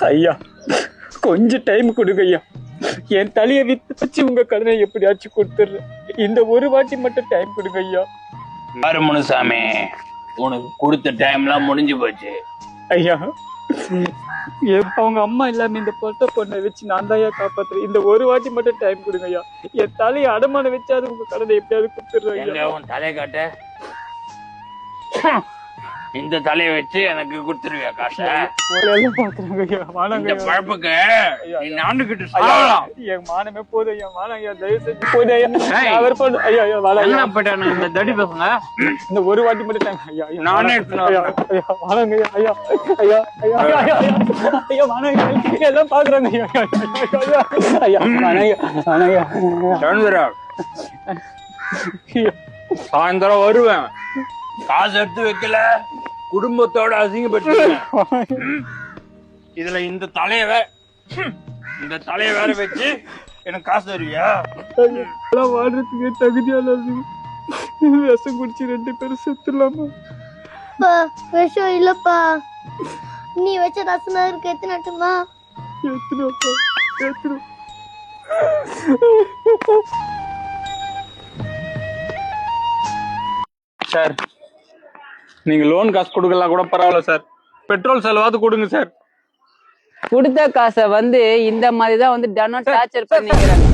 ஐயா கொஞ்சம் டைம் கொடுங்க ஐயா. என் தலையை வித்து வச்சு உங்க கடனை எப்படியாச்சும் கொடுத்துடுறேன். இந்த ஒரு வாட்டி மட்டும் டைம் கொடுங்க ஐயா. பாரு முனுசாமி, உனக்கு கொடுத்த டைம்லாம் முடிஞ்சு போச்சு ஐயா. அவங்க அம்மா இல்லாம இந்த பொண்ணை வச்சு நான் தான் ஐயா காப்பாத்துறேன். இந்த ஒரு வாட்டி மட்டும் டைம் கொடுங்க ஐயா. என் தலையை அடமான வச்சாது உங்க கடனை எப்படியாவது கொடுத்துடுறேன் ஐயா. உன் தலையை காட்ட, இந்த தலையை வச்சு எனக்கு கொடுத்துருவியா காசை? இந்த பழப்புக்கு நாண்டுகிட்டு சொல்லலாம். என் மானமே போதும் ஐயா. மானம் ஐயா, தயவு செஞ்சு போதும் ஐயா. இந்த தடி பசங்க இந்த ஒரு வாட்டி மட்டும் டைம் ஐயா. நானே வானங்க ஐயா. ஐயா ஐயா ஐயா ஐயா வானங்க எல்லாம் பாக்குறாங்க ஐயா. ஐயா வானங்க சாயந்தரம் வருவேன். காசு எடுத்து வைக்கல, குடும்பத்தோட அசிங்கப்பட்டு இதுல இந்த தலைய வேற வச்சு எனக்கு காசு தருவியா? வாழ்றதுக்கு தகுதியான விஷம் குடிச்சு 2 பேரும் செத்துலாமா? விஷம் இல்லப்பா, நீ வச்ச ரசனா இருக்கு. எத்தனட்டுமா? எத்தனும் சார், நீங்க லோன் காசு கொடுக்கலாம் கூட பரவாயில்ல சார். பெட்ரோல் செலவாது கொடுங்க சார். கொடுத்த காசை இந்த மாதிரிதான் டனம் டார்ச்சர் பண்ணிக்கிறாங்க.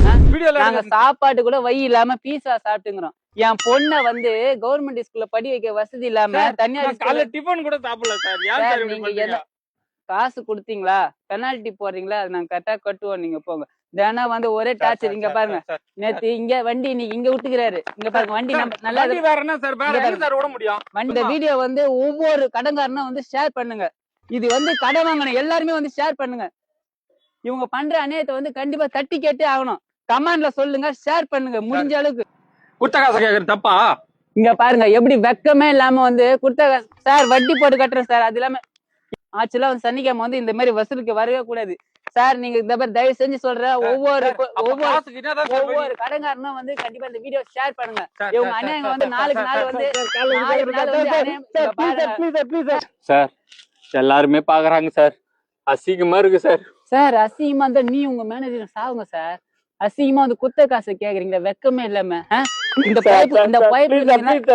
நாங்க சாப்பாடு கூட வழி இல்லாம பீஸா சாப்பிட்டுங்கிறோம். என் பொண்ணை கவர்மெண்ட் ஸ்கூல்ல படி வைக்க வசதி இல்லாம தனியார் டிஃபன் கூட சாப்பிடல சார். நீங்க காசு கொடுத்தீங்களா, பெனால்டி போடுறீங்களா, அது நாங்க கரெக்டா கட்டுவோம். நீங்க போங்க. தினம் ஒரே டார்ச்சர். இங்க பாருங்க, நேத்து இங்க வண்டி இன்னைக்கு இங்க விட்டுக்கிறாரு. இங்க பாருங்க, வண்டி நம்ம நல்லா விட முடியும். இந்த வீடியோ ஒவ்வொரு கடன்காரனும் ஷேர் பண்ணுங்க. இது கடன் வாங்கின எல்லாருமே ஷேர் பண்ணுங்க. இவங்க பண்ற அநியாயத்தை கண்டிப்பா தட்டி கேட்டே ஆகணும். கமெண்ட்ல சொல்லுங்க, ஷேர் பண்ணுங்க முடிஞ்ச அளவுக்கு. குடுத்த காசை கேக்குறது தப்பா? இங்க பாருங்க, எப்படி வெக்கமே இல்லாம குடுத்த காசு சார் வட்டி போட்டு கட்டுறேன் சார். அது இல்லாம ஆக்சுவலா சனிக்கிழமை இந்த மாதிரி வசூலுக்கு வரவே கூடாது சார். நீங்க இந்த மாதிரி தயவு செஞ்சு சொல்ற ஒவ்வொரு கடன்காரனும் கண்டிப்பா இந்த வீடியோ ஷேர் பண்ணுங்க. இவங்க அநியாயம் நாளுக்கு நாள் சார் எல்லாருமே பாக்குறாங்க சார். அசிங்கமா இருக்கு சார். சார் அசிங்கமா இருந்தா நீ உங்க மேனேஜர் சாவுங்க சார். அசிங்கமா குத்த காசு கேக்குறீங்களா? வெக்கமே இல்லாம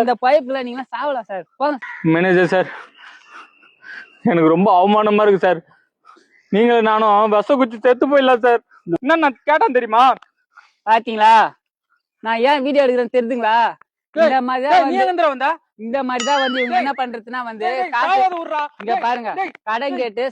இந்த பைப்ல நீங்க சாவலாம் சார். போங்க மேனேஜர் சார், எனக்கு ரொம்ப அவமானமா இருக்கு சார். நீங்க நானும் விஷ குச்சி செத்து போயிடலாம் சார். என்ன நான் கேட்டான் தெரியுமா? பாத்தீங்களா நான் ஏன் வீடியோ எடுக்கிறேன்னு தெரியுதுங்களா? இந்த மாதிரிதான் இவங்க என்ன பண்றதுன்னா இங்க பாருங்க, கடன் கேட்டு